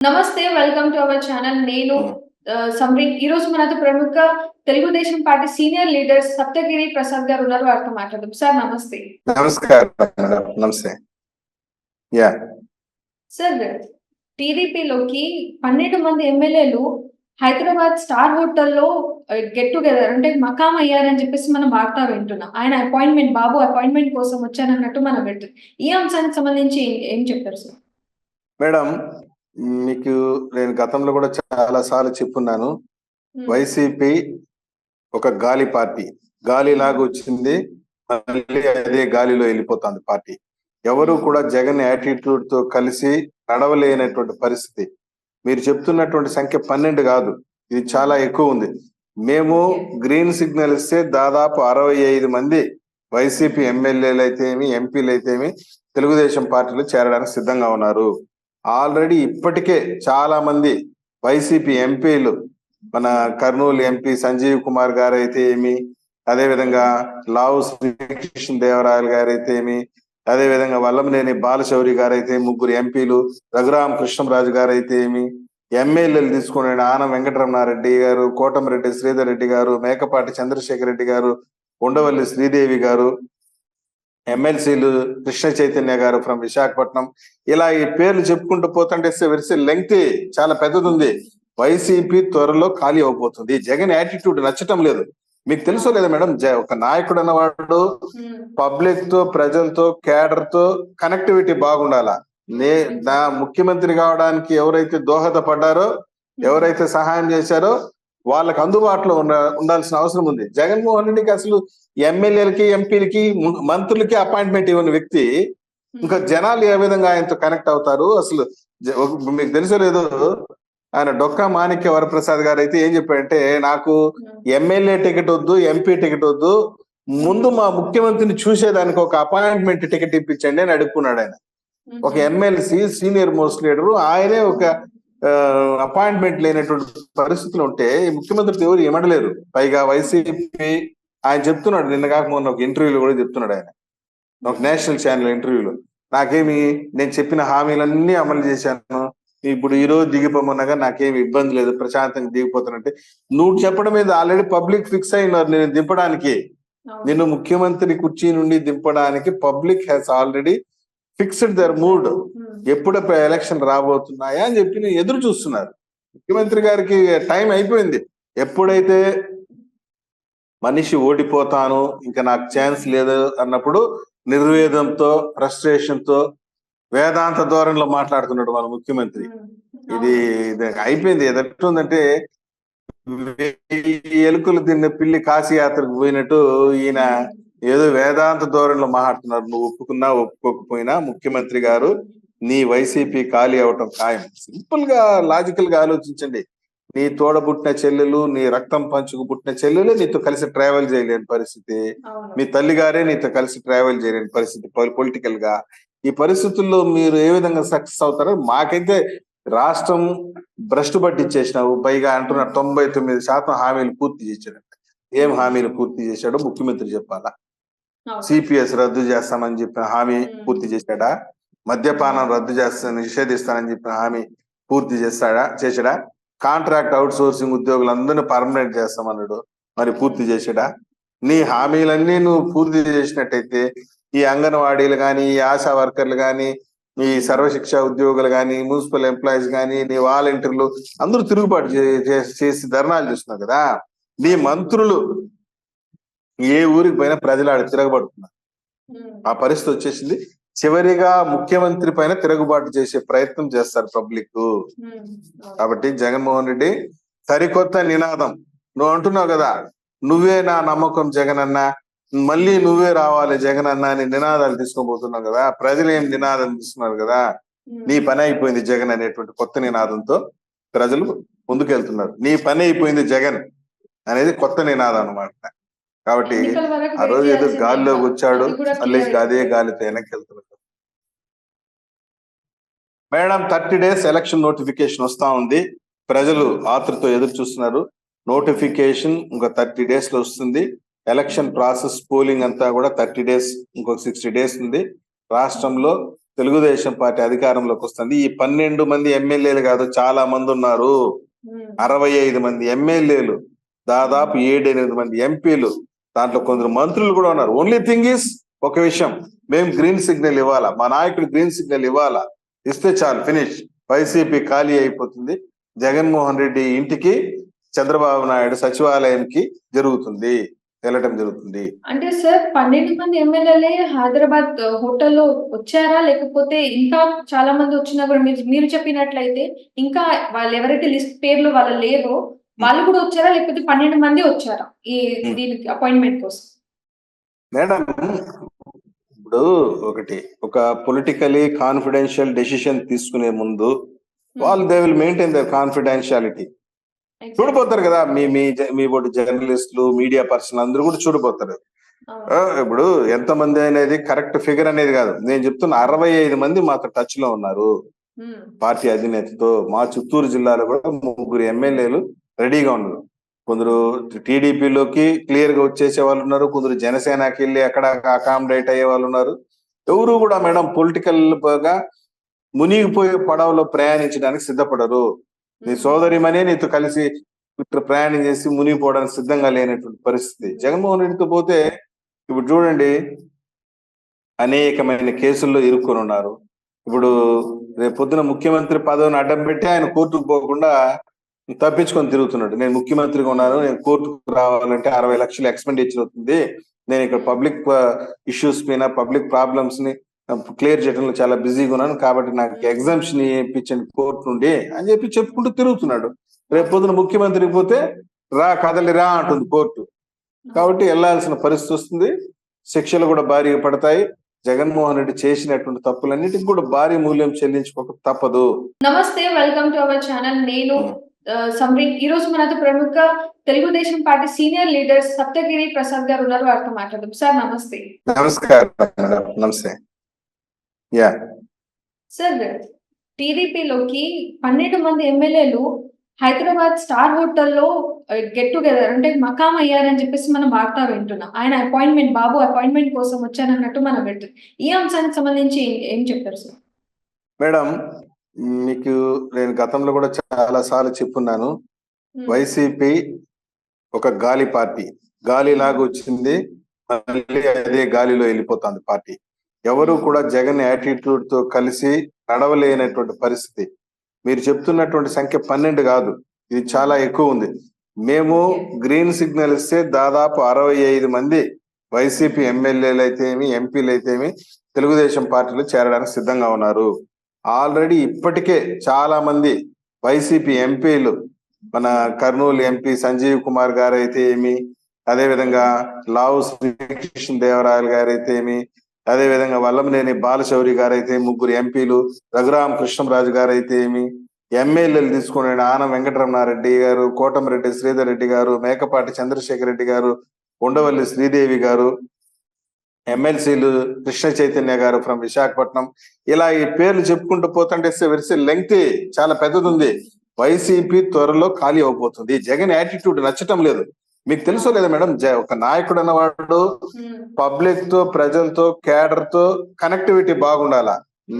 నమస్తే. Welcome to our channel. నేను హ్మ్. సంరీన్. ఈరోజు మనతో ప్రముఖ Telugu Desam party senior leader Saptagiri Prasad గారు ఉన్నారు. వారితో మాట్లాడదాం. సార్ నమస్తే. నమస్కారం మేడం. నమస్తే. యాహ్! సార్, టీడీపీలోకి 12 మంది ఎమ్మెల్యేలు హైదరాబాద్ స్టార్ హోటల్‌లో గెట్ టుగెదర్ అంటే మకాం అయ్యారని చెప్పేసి మనం వార్త వింటున్నాం. ఆయన అపాయింట్‌మెంట్ బాబు అపాయింట్‌మెంట్ కోసం వచ్చానన్నట్టు మనం వింటున్నాం. ఈ అంశానికి సంబంధించి ఏం చెప్తారు సార్? మేడం, మీకు నేను గతంలో కూడా చాలా సార్లు చెప్పున్నాను. వైసీపీ ఒక గాలి పార్టీ. గాలిలాగా వచ్చింది, మళ్ళీ అదే గాలిలో వెళ్ళిపోతుంది పార్టీ. ఎవరు కూడా జగన్ యాటిట్యూడ్ తో కలిసి నడవలేనటువంటి పరిస్థితి. మీరు చెప్తున్నటువంటి సంఖ్య 12 కాదు, ఇది చాలా ఎక్కువ ఉంది. మేము గ్రీన్ సిగ్నల్ ఇస్తే దాదాపు 65 మంది వైసీపీ ఎమ్మెల్యేలు అయితేమి, ఎంపీలు అయితేమి తెలుగుదేశం పార్టీలో చేరడానికి సిద్ధంగా ఉన్నారు. ఆల్రెడీ ఇప్పటికే చాలా మంది వైసీపీ ఎంపీలు, మన కర్నూలు ఎంపీ సంజీవ్ కుమార్ గారు అయితే ఏమి, అదే విధంగా లావు శ్రీకృష్ణ దేవరాయలు గారు అయితే ఏమి, అదే విధంగా వల్లమనేని బాలశౌరి గారు అయితే, ముగ్గురు ఎంపీలు, రఘురామ కృష్ణంరాజు గారు అయితే ఏమి, ఎమ్మెల్యేలు తీసుకునే ఆనం వెంకటరమణారెడ్డి గారు, కోటమిరెడ్డి శ్రీధర్ రెడ్డి గారు, మేకపాటి చంద్రశేఖర్ రెడ్డి గారు, ఉండవల్లి శ్రీదేవి గారు, ఎమ్మెల్సీలు కృష్ణ చైతన్య గారు ఫ్రమ్ విశాఖపట్నం, ఇలా ఈ పేర్లు చెప్పుకుంటూ పోతుంటే వెరిసి లెంగ్తీ చాలా పెద్దది ఉంది. వైసీపీ త్వరలో ఖాళీ అవబోతుంది. జగన్ యాటిట్యూడ్ నచ్చటం లేదు. మీకు తెలుసో లేదా మేడం, ఒక నాయకుడు అన్నవాడు పబ్లిక్ తో, ప్రజలతో, కేడర్ తో కనెక్టివిటీ బాగుండాలా. నా ముఖ్యమంత్రి కావడానికి ఎవరైతే దోహదపడ్డారో, ఎవరైతే సహాయం చేశారో వాళ్ళకి అందుబాటులో ఉండాల్సిన అవసరం ఉంది. జగన్మోహన్ రెడ్డికి అసలు ఎమ్మెల్యేలకి, ఎంపీలకి, మంత్రులకి అపాయింట్మెంట్ ఇవ్వని వ్యక్తి ఇంకా జనాలు ఏ విధంగా ఆయనతో కనెక్ట్ అవుతారు? అసలు మీకు తెలుసో లేదో, ఆయన డొక్కా మాణిక్య వరప్రసాద్ గారు అయితే ఏం చెప్పారంటే, నాకు ఎమ్మెల్యే టికెట్ వద్దు, ఎంపీ టికెట్ వద్దు, ముందు మా ముఖ్యమంత్రిని చూసేదానికి ఒక అపాయింట్మెంట్ టికెట్ ఇప్పించండి అని అడుక్కున్నాడు ఆయన. ఒక ఎమ్మెల్సీ, సీనియర్ మోస్ట్ లీడరు, ఆయనే ఒక అపాయింట్మెంట్ లేనటువంటి పరిస్థితులు ఉంటే ముఖ్యమంత్రి ఎవరు ఏమడలేరు. పైగా వైసీపీ ఆయన చెప్తున్నాడు, నిన్న కాక మొన్న ఒక ఇంటర్వ్యూలో కూడా చెప్తున్నాడు ఆయన, ఒక నేషనల్ ఛానల్ ఇంటర్వ్యూలో, నాకేమి నేను చెప్పిన హామీలన్నీ అమలు చేశాను, ఇప్పుడు ఈ రోజు దిగిపోమన్నగా నాకేమి ఇబ్బంది లేదు, ప్రశాంతంగా దిగిపోతానంటే, నువ్వు చెప్పడం మీద ఆల్రెడీ పబ్లిక్ ఫిక్స్ అయినారు నేను దింపడానికి. నిన్ను ముఖ్యమంత్రి కుర్చీ నుండి దింపడానికి public has already fixed their mood. ఎప్పుడప్పుడు ఎలక్షన్ రాబోతున్నాయా అని చెప్పి ఎదురు చూస్తున్నారు. ముఖ్యమంత్రి గారికి టైం అయిపోయింది. ఎప్పుడైతే మనిషి ఓడిపోతాను, ఇంకా నాకు ఛాన్స్ లేదు అన్నప్పుడు నిర్వేదంతో, ఫ్రస్ట్రేషన్ తో, వేదాంత ధోరణిలో మాట్లాడుతున్నాడు మన ముఖ్యమంత్రి. ఇది అయిపోయింది. ఎదుందంటే ఎలుకలు తిన్న పిల్లి కాశీ యాత్రకు పోయినట్టు ఈయన ఏదో వేదాంత ధోరణిలో మాట్లాడుతున్నారు. నువ్వు ఒప్పుకున్నా ఒప్పుకోకపోయినా ముఖ్యమంత్రి గారు నీ వైసీపీ ఖాళీ అవటం ఖాయం. సింపుల్ గా, లాజికల్ గా ఆలోచించండి. నీ తోడబుట్టిన చెల్లెలు, నీ రక్తం పంచుకు పుట్టిన చెల్లెలు నీతో కలిసి ట్రావెల్ చేయలేని పరిస్థితి, మీ తల్లి గారే నీతో కలిసి ట్రావెల్ చేయలేని పరిస్థితి పొలిటికల్ గా. ఈ పరిస్థితుల్లో మీరు ఏ విధంగా సక్సెస్ అవుతారో మాకైతే, రాష్ట్రం భ్రష్టు పట్టించేసినావు. పైగా అంటున్న 99% హామీలు పూర్తి చేశాడు. ఏం హామీలు పూర్తి చేశాడో ముఖ్యమంత్రి చెప్పాలా? సిపిఎస్ రద్దు చేస్తామని చెప్పిన హామీ పూర్తి చేశాడా? మద్యపానం రద్దు నిషేధిస్తానని చెప్పిన హామీ పూర్తి చేశాడా? కాంట్రాక్ట్ అవుట్ సోర్సింగ్ ఉద్యోగులందరినీ పర్మనెంట్ చేస్తామన్నాడు, మరి పూర్తి చేశాడా? నీ హామీలన్నీ నువ్వు పూర్తి చేసినట్టయితే ఈ అంగన్వాడీలు కానీ, ఈ ఆశా వర్కర్లు కానీ, ఈ సర్వశిక్ష ఉద్యోగులు కానీ, మున్సిపల్ ఎంప్లాయీస్ కానీ, నీ వాలంటీర్లు అందరూ తిరుగుబాటు చేసి ధర్నాలు చేస్తున్నారు కదా. నీ మంత్రులు ఏ ఊరికి పోయినా ప్రజలు ఆడ తిరగబడుతున్నారు. ఆ పరిస్థితి వచ్చేసింది. చివరిగా ముఖ్యమంత్రి పైన తిరుగుబాటు చేసే ప్రయత్నం చేస్తారు పబ్లిక్. కాబట్టి జగన్మోహన్ రెడ్డి సరికొత్త నినాదం. నువ్వు అంటున్నావు కదా, నువ్వే నా నమ్మకం జగన్ అన్న, మళ్ళీ నువ్వే రావాలి జగన్ అన్న అని నినాదాలు తీసుకోబోతున్నావు కదా. ప్రజలు ఏం నినాదం తీసుకున్నారు కదా, నీ పని అయిపోయింది జగన్ అనేటువంటి కొత్త నినాదంతో ప్రజలు ముందుకెళ్తున్నారు. నీ పని అయిపోయింది జగన్ అనేది కొత్త నినాదం అన్నమాట. కాబట్టి ఆ రోజు ఏదో గాలిలోకి వచ్చాడు, మళ్ళీ అదే గాలితో వెనక్కి వెళ్తున్నాడు. మేడం, 30 days ఎలక్షన్ నోటిఫికేషన్ వస్తా ఉంది. ప్రజలు ఆతృతో ఎదురు చూస్తున్నారు. నోటిఫికేషన్ ఇంకో 30 days లో వస్తుంది. ఎలక్షన్ ప్రాసెస్, పోలింగ్ అంతా కూడా 30 days, ఇంకొక 60 days ఉంది. రాష్ట్రంలో తెలుగుదేశం పార్టీ అధికారంలోకి వస్తుంది. ఈ 12 మంది ఎమ్మెల్యేలు కాదు, చాలా మంది ఉన్నారు. 65 మంది ఎమ్మెల్యేలు, దాదాపు 7-8 మంది ఎంపీలు, దాంట్లో కొందరు మంత్రులు కూడా ఉన్నారు. ఓన్లీ థింగ్ ఈస్ ఒక విషయం, మేము గ్రీన్ సిగ్నల్ ఇవ్వాలా, మా నాయకుడు గ్రీన్ సిగ్నల్ ఇవ్వాలా, ఇస్తే చాలు, ఫినిష్. వైసీపీ ఖాళీ అయిపోతుంది. జగన్మోహన్ రెడ్డి ఇంటికి చంద్రబాబు నాయుడు సచివాలయానికి వెళ్ళటం జరుగుతుంది. అంటే సార్ 12 మంది ఎమ్మెల్యేలే హైదరాబాద్ హోటల్లో వచ్చారా, లేకపోతే ఇంకా చాలా మంది వచ్చినా కూడా మీరు చెప్పినట్లయితే ఇంకా వాళ్ళు ఎవరైతే లిస్ట్ పేర్లు వాళ్ళు లేరో వాళ్ళు కూడా వచ్చారా, లేకపోతే 12 మంది వచ్చారా ఈ దీనికి అపాయింట్మెంట్ కోసం? మేడం, ఇప్పుడు ఒక పొలిటికలీ కాన్ఫిడెన్షియల్ డెసిషన్ తీసుకునే ముందు వాళ్ళు they will maintain their confidentiality. చూడిపోతారు కదా, మీ బోటి జర్నలిస్టులు, మీడియా పర్సన్ అందరూ కూడా చూడిపోతారు. ఇప్పుడు ఎంతమంది అనేది కరెక్ట్ ఫిగర్ అనేది కాదు, నేను చెప్తున్న 65 మంది మాతో టచ్ లో ఉన్నారు పార్టీ అధినేతతో. మా చిత్తూరు జిల్లాలో కూడా 3 ఎమ్మెల్యేలు రెడీగా ఉన్నారు. కొందరు టీడీపీలోకి క్లియర్ గా వచ్చేసే వాళ్ళు ఉన్నారు, కొందరు జనసేనకి వెళ్ళి అక్కడ అకామిడేట్ అయ్యే వాళ్ళు ఉన్నారు. ఎవరు కూడా మేడం పొలిటికల్ గా మునిగిపోయే పడవలో ప్రయాణించడానికి సిద్ధపడరు. నీ సోదరిమనే నీతో కలిసి ప్రయాణం చేసి మునిగిపోవడానికి సిద్ధంగా లేనటువంటి పరిస్థితి. జగన్మోహన్ రెడ్డితో పోతే ఇప్పుడు చూడండి, అనేకమైన కేసుల్లో ఇరుక్కొని ఉన్నారు. ఇప్పుడు రేపు పొద్దున ముఖ్యమంత్రి పదవిని అడ్డం పెట్టి ఆయన కోర్టుకు పోకుండా తప్పించుకొని తిరుగుతున్నాడు. నేను ముఖ్యమంత్రిగా ఉన్నాను, నేను కోర్టుకు రావాలంటే 60 లక్షలు ఎక్స్పెండిచర్ అవుతుంది, నేను ఇక్కడ పబ్లిక్ ఇష్యూస్ పైన, పబ్లిక్ ప్రాబ్లమ్స్ ని క్లియర్ చేయడంలో చాలా బిజీగా ఉన్నాను, కాబట్టి నాకు ఎగ్జామ్షన్ ఇప్పించండి కోర్టు నుండి అని చెప్పుకుంటూ తిరుగుతున్నాడు. రేపు పొద్దున ముఖ్యమంత్రికి పోతే కదలిరా అంటుంది కోర్టు. కాబట్టి వెళ్లాల్సిన పరిస్థితి వస్తుంది, శిక్షలు కూడా భారీగా పడతాయి. జగన్మోహన్ రెడ్డి చేసినటువంటి తప్పులన్నిటికీ కూడా భారీ మూల్యం చెల్లించుకోక తప్పదు. నమస్తే, వెల్కమ్ టు అవర్ ఛానల్. నేను సంరీన్. ఈ రోజు మనతో ప్రముఖ Telugu Desam party senior leader Saptagiri Prasad గారు ఉన్నారు, వారితో మాట్లాడదాం. సార్ నమస్తే. నమస్కారం. నమస్తే. యా సార్, టీడీపీలోకి 12 మంది ఎమ్మెల్యేలు హైదరాబాద్ స్టార్ హోటల్లో గెట్ టుగెదర్ అంటే మకాం అయ్యారని చెప్పేసి మనం వార్త వింటున్నాం. ఆయన అపాయింట్మెంట్, బాబు అపాయింట్మెంట్ కోసం వచ్చానన్నట్టు మనం వింటున్నాం. ఈ అంశానికి సంబంధించి ఏం చెప్తారు సార్? మేడం, మీకు నేను గతంలో కూడా చాలా సార్లు చెప్పున్నాను, వైసీపీ ఒక గాలి పార్టీ, గాలిలాగా వచ్చింది, మళ్ళీ అదే గాలిలో వెళ్ళిపోతుంది పార్టీ. ఎవరు కూడా జగన్ యాటిట్యూడ్ తో కలిసి నడవలేనటువంటి పరిస్థితి. మీరు చెప్తున్నటువంటి సంఖ్య 12 కాదు, ఇది చాలా ఎక్కువ ఉంది. మేము గ్రీన్ సిగ్నల్ ఇస్తే దాదాపు 65 మంది వైసీపీ ఎమ్మెల్యేలు అయితేమి, ఎంపీలు అయితేమి తెలుగుదేశం పార్టీలో చేరడానికి సిద్ధంగా ఉన్నారు. ఆల్రెడీ ఇప్పటికే చాలా మంది వైసీపీ ఎంపీలు, మన కర్నూలు ఎంపీ సంజీవ్ కుమార్ గారు అయితే ఏమి, అదేవిధంగా లావు శ్రీకృష్ణ దేవరాయలు గారు అయితే ఏమి, అదే విధంగా వల్లమనేని బాలశౌరి గారు అయితే, 3 ఎంపీలు, రఘురామ కృష్ణరాజు గారు అయితే ఏమి, ఎమ్మెల్యేలు తీసుకునే ఆనం వెంకటరమణారెడ్డి గారు, కోటమిరెడ్డి శ్రీధర్ రెడ్డి గారు, మేకపాటి చంద్రశేఖర్ రెడ్డి గారు, ఉండవల్లి శ్రీదేవి గారు, ఎమ్మెల్సీలు కృష్ణ చైతన్య గారు ఫ్రమ్ విశాఖపట్నం, ఇలా ఈ పేర్లు చెప్పుకుంటూ పోతుంటే వెరిసి లెంగ్తీ చాలా పెద్దది ఉంది. వైసీపీ త్వరలో ఖాళీ అవబోతుంది. జగన్ యాటిట్యూడ్ నచ్చటం లేదు. మీకు తెలుసో లేదా మేడం, ఒక నాయకుడు అన్నవాడు పబ్లిక్ తో, ప్రజలతో, కేడర్ తో కనెక్టివిటీ బాగుండాలా.